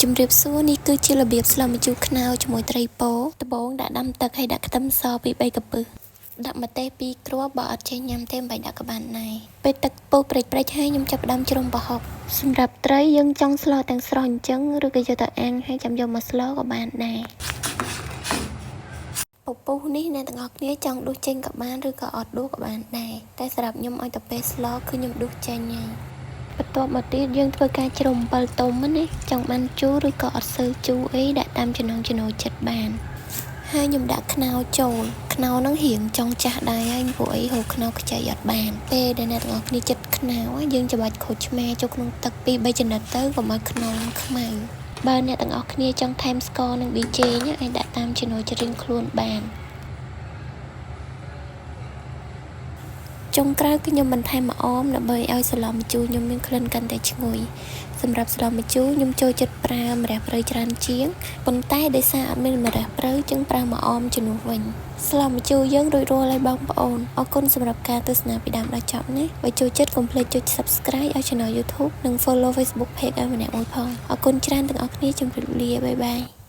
ជំរាបសួរនេះគឺជារបៀបស្លម្ជូរខ្នុរជាមួយត្រីពោដំបូងដាក់ដាំទឹកហើយដាក់ខ្ទឹមសពី3កាពឹសដាក់ម្ទេស2គ្រាប់បើអត់ចេះញ៉ាំទេមិនបាច់ដាក់ក៏បានដែរពេលទឹកពុះព្រិចហើយខ្ញុំចាប់ផ្ដើមជ្រុំប្រហុកសម្រាប់ត្រីយើងចង់ស្លទាំងស្រស់អញ្ចឹងឬក៏យកទៅអាំងហើយចាំយកមកស្លក៏បានដែរពពុះនេះអ្នកទាំងអស់គ្នាចង់ដួសចេញក៏បានឬក៏អត់ដួសក៏បានដែរតែសម្រាប់ខ្ញុំឲ្យតែពេលស្លគឺខ្ញុំដួសចេញហើយបន្ទាប់មកទៀតយើងធ្វើការជ្រុំអំបិលទុំណាចង់បានជូរឬក៏អត់សូវជូរអីដាក់តាមចំណង់ចំណូលចិត្តបានហើយខ្ញុំដាក់ខ្នុរចូលខ្នុរនឹងរៀងចង់ចាស់ដែរហើយព្រោះអីហូបខ្នុរខ្ចីអត់បានពេលដែលអ្នកទាំងអស់គ្នាចិត្តខ្នុរយើងច្របាច់ក្រូចឆ្មាចូលក្នុងទឹក2-3ចំណិតទៅកុំឲ្យខ្នុរខ្មៅបើអ្នកទាំងអស់គ្នាចង់ថែមស្ករនិងប៊ីចេងអាចដាក់តាមចំណូលចិត្តរៀងខ្លួនបានចុងក្រោយគឺខ្ញុំបន្ថែមម្អមដើម្បីឲ្យសឡំម្ជូរខ្ញុំមានក្លិនកាន់តែឈ្ងុយសម្រាប់សឡំម្ជូរខ្ញុំចូលចិត្តប្រើម្រះព្រៅច្រើនជាងប៉ុន្តែដោយសារអត់មានម្រះព្រៅจึងប្រើម្អមជំនួសវិញសឡំម្ជូរយើងរួចរាល់ហើយបងប្អូនអរគុណសម្រាប់ការទស្សនាពីដើមដល់ចប់ណាបើចូលចិត្តកុំភ្លេចចុច Subscribe ឲ្យ Channel YouTube និង Follow Facebook Page ឲ្យម្នាក់មួយផងអរគុណច្រើនទាំងអស់គ្នាជម្រាបលាបាយបាយ